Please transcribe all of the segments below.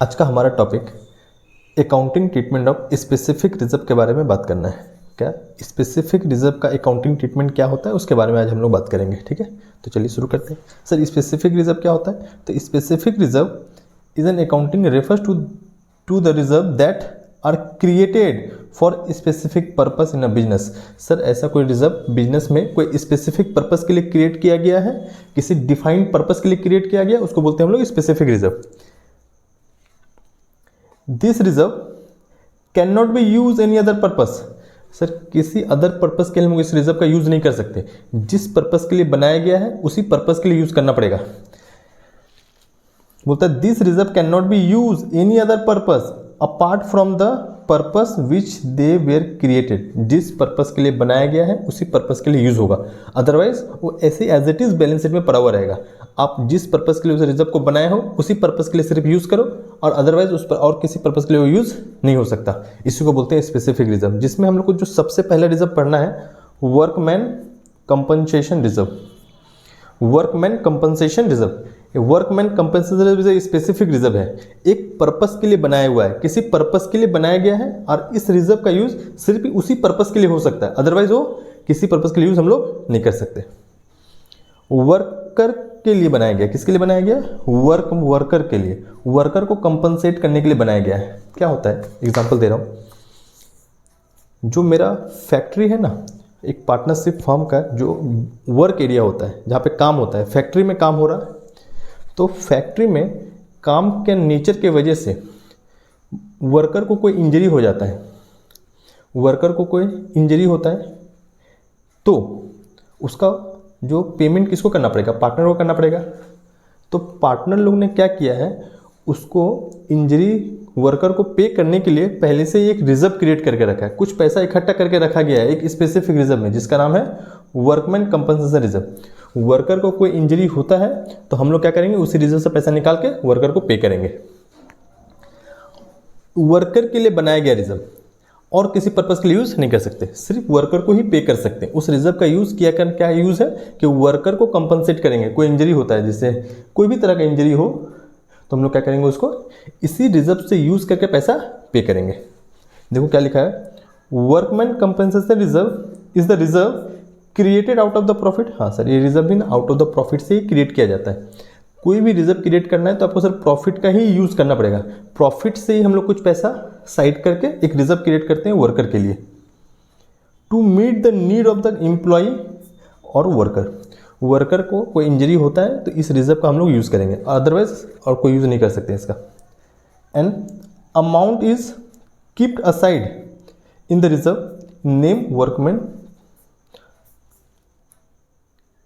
आज का हमारा topic accounting treatment of specific reserve के बारे में बात करना है। क्या स्पेसिफिक रिजर्व का अकाउंटिंग ट्रीटमेंट क्या होता है उसके बारे में आज हम लोग बात करेंगे। ठीक है, तो चलिए शुरू करते हैं। सर स्पेसिफिक रिजर्व क्या होता है? तो specific reserve is an accounting refers to the reserve that are created for specific purpose in a business. Sir ऐसा कोई रिजर्व बिजनेस में कोई स्पेसिफिक पर्पस के लिए क्रिएट किया गया है, किसी डिफाइंड पर्पस के लिए क्रिएट किया गया, उसको बोलते हैं हम लोग specific reserve. This reserve can not be use any other purpose. Sir किसी अदर पर्पस के लिए हम इस रिजर्व का यूज नहीं कर सकते। जिस पर्पस के लिए बनाया गया है उसी पर्पस के लिए यूज करना पड़ेगा। बोलता है this reserve can not be use any other purpose apart from the purpose which they were created. जिस पर्पस के लिए बनाया गया है उसी पर्पस के लिए यूज होगा, अदरवाइज वो ऐसे as it is balance sheet में पड़ा हुआ रहेगा। आप जिस पर्पस के लिए उस रिजर्व को बनाए हो उसी पर्पस के लिए सिर्फ यूज करो, और अदरवाइज उस पर और किसी पर्पस के लिए वो यूज नहीं हो सकता। इसी को बोलते हैं स्पेसिफिक रिजर्व, जिसमें हम लोग को जो सबसे पहला रिजर्व पढ़ना है workman compensation reserve. Workman compensation reserve, workman compensation reserve specific reserve है, एक पर्पस के लिए बनाया हुआ है, किसी पर्पस के लिए बनाया गया है और इस रिजर्व का यूज सिर्फ उसी पर्पस के लिए हो सकता है, अदरवाइज वो किसी पर्पस के लिए यूज हम लोग नहीं कर सकते। वर्कर के लिए बनाया गया, किसके लिए बनाया गया? वर्कर के लिए, वर्कर को कंपनसेट करने के लिए बनाया गया है। क्या होता है, एग्जांपल दे रहा हूं। जो मेरा फैक्ट्री है ना, एक पार्टनरशिप फर्म का जो वर्क एरिया होता है जहाँ पे काम होता है, फैक्ट्री में काम हो रहा है, तो फैक्ट्री में काम के नेचर के वजह से वर्कर को कोई इंजरी हो जाता है, वर्कर को कोई इंजरी होता है तो उसका जो पेमेंट किसको करना पड़ेगा? पार्टनर को करना पड़ेगा। तो पार्टनर लोग ने क्या किया है, उसको इंजरी वर्कर को पे करने के लिए पहले से एक रिजर्व क्रिएट करके रखा है, कुछ पैसा इकट्ठा करके रखा गया है एक स्पेसिफिक रिजर्व में, जिसका नाम है वर्कमैन कंपनसेशन रिजर्व। वर्कर को कोई इंजरी होता है तो हम लोग क्या करेंगे, उसी रिजर्व से पैसा निकाल के वर्कर को पे करेंगे। वर्कर के लिए बनाया गया रिजर्व और किसी पर्पस के लिए यूज नहीं कर सकते, सिर्फ वर्कर को ही पे कर सकते हैं। उस रिजर्व का यूज किया कर क्या यूज है कि वर्कर को कंपनसेट करेंगे। कोई इंजरी होता है, जिससे कोई भी तरह का इंजरी हो तो हम लोग क्या करेंगे, उसको इसी रिजर्व से यूज करके पैसा पे करेंगे। देखो क्या लिखा है, workman compensation reserve is the reserve created out of the profit. हाँ सर, ये रिजर्व भी ना आउट ऑफ द प्रॉफिट से ही क्रिएट किया जाता है। कोई भी रिजर्व क्रिएट करना है तो आपको सर प्रॉफिट का ही यूज करना पड़ेगा। प्रॉफिट से ही हम लोग कुछ पैसा साइड करके एक रिजर्व क्रिएट करते हैं वर्कर के लिए, to meet the need of the employ और वर्कर। वर्कर को कोई इंजरी होता है तो इस रिजर्व का हम लोग यूज करेंगे, अदरवाइज और कोई यूज नहीं कर सकते इसका। And amount is keeped aside in the reserve name workman,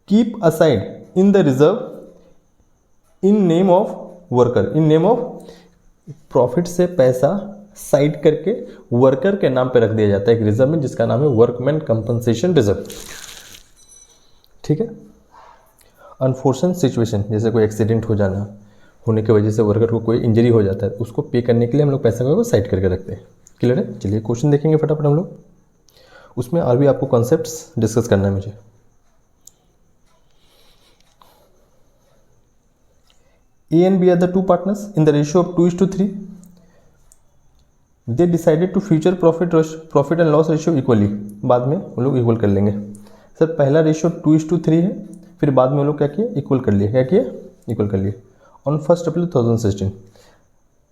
keep aside in the reserve in name of worker. In name of profit से पैसा साइड करके वर्कर के नाम पे रख दिया जाता है एक रिजर्व में, जिसका नाम है वर्कमैन कंपनसेशन रिजर्व। ठीक है। अनफॉर्चुनेट सिचुएशन, जैसे कोई एक्सीडेंट हो जाना, होने की वजह से वर्कर को कोई इंजरी हो जाता है, उसको पे करने के लिए हम लोग पैसा को साइड करके रखते हैं। क्लियर है? चलिए क्वेश्चन देखेंगे फटाफट हम लोग, उसमें और भी आपको कॉन्सेप्ट्स डिस्कस करना है मुझे। A and B are the two partners in the ratio of 2:3. They decided to future profit and loss ratio equally. बाद में वो लोग इक्वल कर लेंगे। सर पहला रेशियो 2:3 है, फिर बाद में वो लोग क्या किए, इक्वल कर लिए। क्या किए? इक्वल कर लिए। ऑन 1 अप्रैल 2016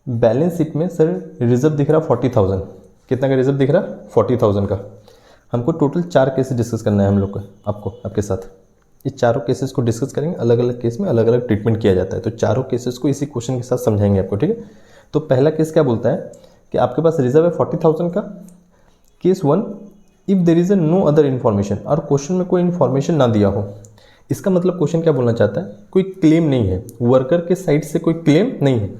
बैलेंस शीट में सर रिजर्व दिख रहा 40,000। कितना का रिजर्व दिख रहा? 40,000 का। हमको टोटल 4 केसेस डिस्कस करना है हम लोग को, आपके साथ। ये चारों केसेस को डिस्कस करेंगे, अलग अलग केस में अलग अलग ट्रीटमेंट किया जाता है, तो चारों केसेस को इसी क्वेश्चन के साथ समझाएंगे आपको। ठीक है। तो पहला केस क्या बोलता है कि आपके पास रिजर्व है 40,000 का। Case 1, if there is no other information, और क्वेश्चन में कोई इन्फॉर्मेशन ना दिया हो। इसका मतलब क्वेश्चन क्या बोलना चाहता है, कोई क्लेम नहीं है, वर्कर के साइड से कोई क्लेम नहीं है,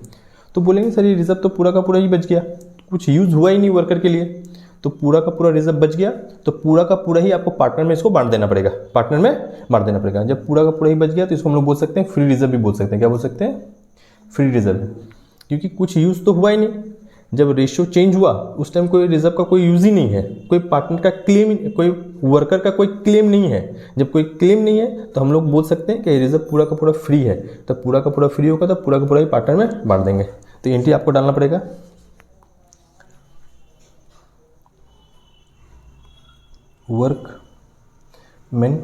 तो बोलेंगे सर ये रिजर्व तो पूरा का पूरा ही बच गया, कुछ यूज हुआ ही नहीं वर्कर के लिए, तो पूरा का पूरा रिजर्व बच गया, तो पूरा का पूरा ही आपको पार्टनर में इसको बांट देना पड़ेगा, पार्टनर में बांट देना पड़ेगा। जब पूरा का पूरा ही बच गया तो इसको हम लोग बोल सकते हैं फ्री रिजर्व भी बोल सकते हैं। क्या बोल सकते हैं? फ्री रिजर्व, क्योंकि कुछ यूज तो हुआ ही नहीं। जब रेशियो चेंज हुआ उस टाइम कोई रिजर्व का कोई यूज ही नहीं है, कोई पार्टनर का क्लेम, कोई वर्कर का कोई क्लेम नहीं है। जब कोई क्लेम नहीं है तो हम लोग बोल सकते हैं कि रिजर्व पूरा का पूरा फ्री है, तो पूरा का पूरा फ्री होगा तो पूरा का पूरा ही पार्टनर में बांट देंगे। तो एंट्री आपको डालना पड़ेगा workman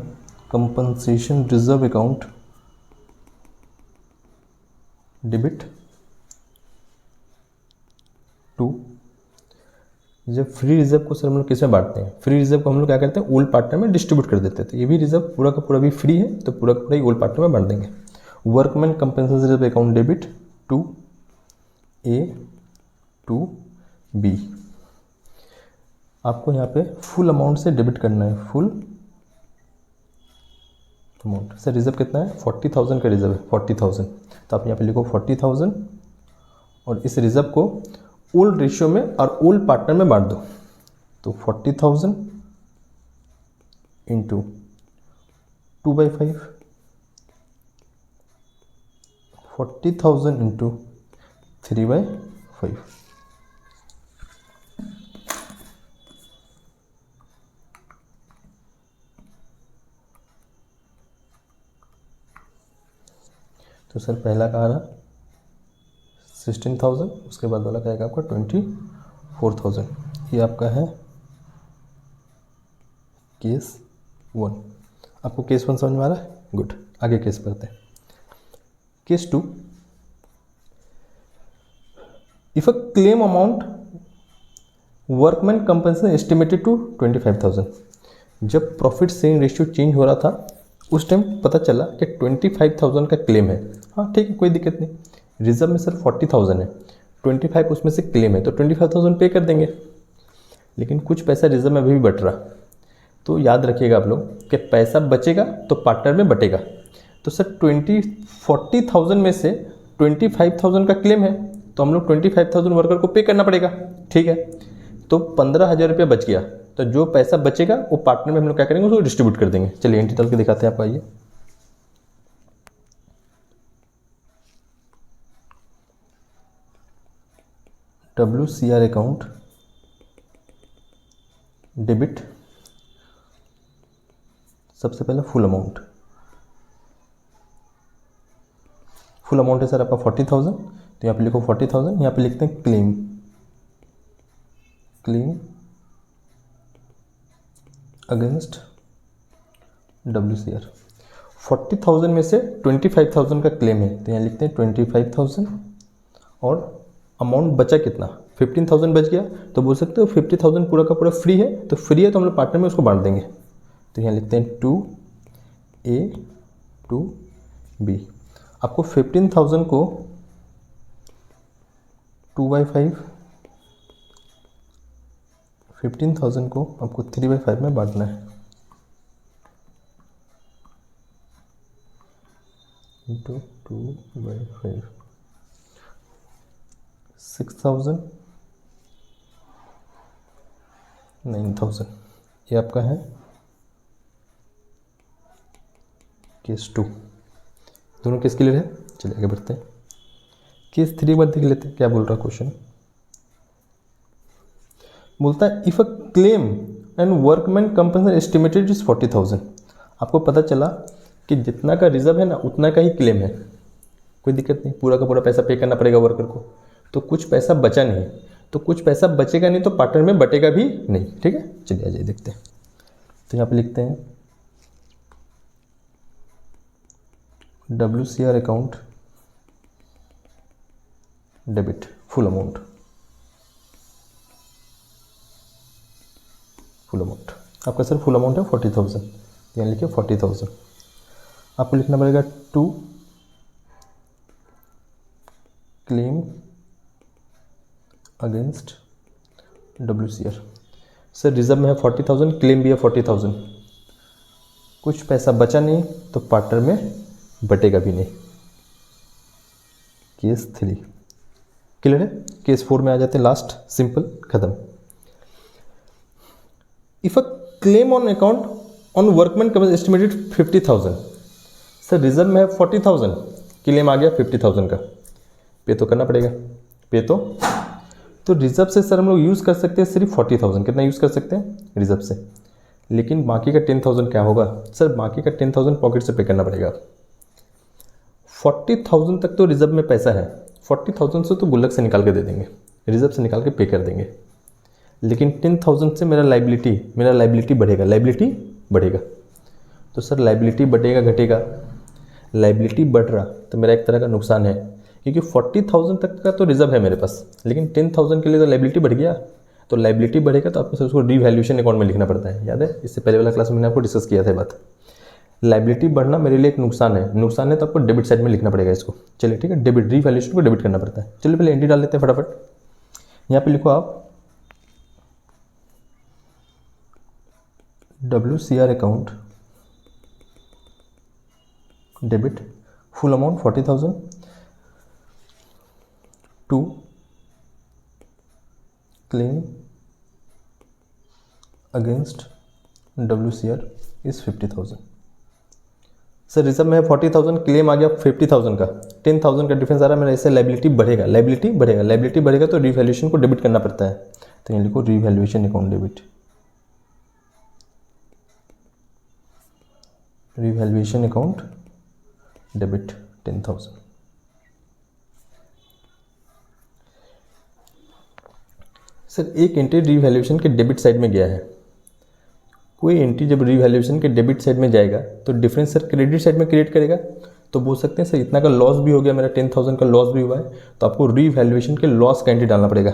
compensation reserve account debit to. जब फ्री रिजर्व को सर हम लोग किस में बांटते हैं, फ्री रिजर्व को हम लोग क्या करते हैं ओल्ड पार्टनर में डिस्ट्रीब्यूट कर देते हैं। तो ये भी रिजर्व पूरा का पूरा भी फ्री है, तो पूरा का पूरा ही ओल्ड पार्टनर में बांट देंगे। Workman compensation reserve account debit to A to B. आपको यहाँ पे फुल अमाउंट से डेबिट करना है, फुल अमाउंट। सर रिजर्व कितना है 40,000 का रिजर्व है 40,000, तो आप यहाँ पे लिखो 40,000 और इस रिजर्व को ओल्ड रेशियो में और ओल्ड पार्टनर में बांट दो। तो 40,000 इंटू 2/5, 40,000 इंटू 3/5। तो सर पहला का आ रहा 16,000, उसके बाद वाला क्या आएगा आपका 24,000। ये आपका है केस 1। आपको केस 1 समझ में आ रहा है? गुड, आगे केस पढ़ते हैं। Case 2, if a claim amount workman compensation estimated to 25,000। जब प्रॉफिट शेयरिंग रेशियो चेंज हो रहा था उस टाइम पता चला कि 25,000 का क्लेम है। हाँ ठीक है, कोई दिक्कत नहीं। रिजर्व में सर 40,000 है, 25 उसमें से क्लेम है, तो 25,000 पे कर देंगे। लेकिन कुछ पैसा रिजर्व में अभी भी बच रहा, तो याद रखिएगा आप लोग कि पैसा बचेगा तो पार्टनर में बटेगा। तो सर 40,000 में से 25,000 का क्लेम है, तो हम लोग 25,000 वर्कर को पे करना पड़ेगा। ठीक है, तो 15,000 रुपया बच गया, तो जो पैसा बचेगा वो पार्टनर में हम लोग क्या करेंगे उसको डिस्ट्रीब्यूट कर देंगे। चलिए एंट्री डाल के दिखाते हैं आपको, आइए। WCR अकाउंट डेबिट, सबसे पहले फुल अमाउंट। फुल अमाउंट है सर आपका 40,000, तो यहाँ पे लिखो 40,000, यहाँ पे लिखते हैं क्लेम, क्लेम अगेंस्ट WCR। 40,000 में से 25,000 का क्लेम है, तो यहाँ लिखते हैं 25,000 और अमाउंट बचा कितना 15,000 बच गया, तो बोल सकते हो 50,000 पूरा का पूरा फ्री है, तो फ्री है तो हम लोग पार्टनर में उसको बांट देंगे। तो यहाँ लिखते हैं 2A to B। आपको 15,000 को 2/5, 15,000 को आपको 3/5 में बांटना है, इंटू 2/5। 6,000, 9,000। ये आपका है केस 2। दोनों केस क्लियर है? चलिए आगे बढ़ते हैं। केस 3 बार देख लेते हैं क्या बोल रहा क्वेश्चन। बोलता है if a claim and workman compensation estimated is 40,000। आपको पता चला कि जितना का रिजर्व है ना उतना का ही क्लेम है, कोई दिक्कत नहीं, पूरा का पूरा पैसा पे करना पड़ेगा वर्कर को। तो कुछ पैसा बचा नहीं, तो कुछ पैसा बचेगा नहीं तो पार्टनर में बटेगा भी नहीं। ठीक है, चलिए आ जाइए देखते हैं। तो यहाँ पे लिखते हैं WCR account debit full amount, full amount आपका सर फुल अमाउंट है 40,000, यहाँ लिखिए 40,000। आपको लिखना पड़ेगा to claim against WCR। Sir reserve में है 40,000, क्लेम भी है 40,000, कुछ पैसा बचा नहीं तो पार्टनर में बटेगा भी नहीं। केस 3 क्लियर है। केस 4 में आ जाते हैं, लास्ट सिंपल खत्म। If a claim on account on workman company estimated 50,000। Sir reserve में है 40,000, क्लेम आ गया 50,000 का, पे तो करना पड़ेगा, पे तो रिजर्व से सर हम लोग यूज़ कर सकते हैं सिर्फ 40,000। कितना यूज़ कर सकते हैं रिजर्व से, लेकिन बाकी का 10,000 क्या होगा सर, बाकी का 10,000 पॉकेट से पे करना पड़ेगा। 40,000 तक तो रिजर्व में पैसा है, 40,000 से तो गुल्लक से निकाल के दे देंगे, रिजर्व से निकाल के पे कर देंगे, लेकिन 10,000 से मेरा लाइबिलिटी बढ़ेगा। तो सर लाइबिलिटी बढ़ेगा घटेगा, लाइबिलिटी बढ़ रहा तो मेरा एक तरह का नुकसान है, क्योंकि 40,000 तक का तो रिजर्व है मेरे पास, लेकिन 10,000 के लिए तो लाइबिलिटी बढ़ गया। तो लाइबिलिटी बढ़ेगा तो आपको सर उसको रीवैल्यूएशन अकाउंट में लिखना पड़ता है, याद है इससे पहले वाला क्लास में मैंने आपको डिस्कस किया था बात। लाइबिलिटी बढ़ना मेरे लिए एक नुकसान है तो आपको डेबिट साइड में लिखना पड़ेगा इसको। चलिए ठीक है, डेबिट रीवैल्यूएशन को डेबिट करना पड़ता है। चलिए पहले एंट्री डाल लेते हैं फटाफट। यहाँ पे लिखो आप WCR account debit full amount 40,000 to claim against WCR is 50,000। Sir reserve में 40,000, क्लेम आ गया 50,000 का, 10,000 का डिफरेंस आ रहा है मेरा, इससे लाइबिलिटी बढ़ेगा तो रीवैल्यूएशन को डेबिट करना पड़ता है। तो यहाँ लिखो revaluation account debit, revaluation account debit 10,000। Sir एक एंट्री रीवैल्यूएशन के डेबिट साइड में गया है, कोई एंट्री जब रीवैल्यूएशन के डेबिट साइड में जाएगा तो डिफरेंस सर क्रेडिट साइड में क्रिएट करेगा। तो बोल सकते हैं सर इतना का लॉस भी हो गया, मेरा 10,000 का लॉस भी हुआ है, तो आपको रीवैल्यूएशन के लॉस का एंट्री डालना पड़ेगा।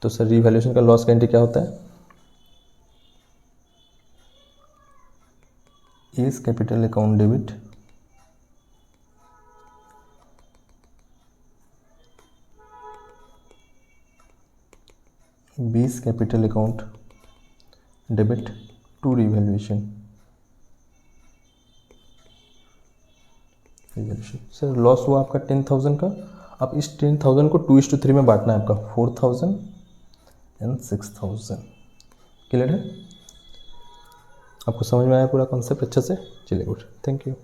तो सर रीवैल्यूएशन का लॉस का एंट्री क्या होता है? A's capital account debit B's capital account debit to revaluation. Sir loss हुआ आपका 10,000 का, अब इस 10,000 को 2:3 में बांटना है आपका, 4,000 एंड 6,000। क्लियर है? आपको समझ में आया पूरा कॉन्सेप्ट अच्छे से? चलिए गुड, थैंक यू।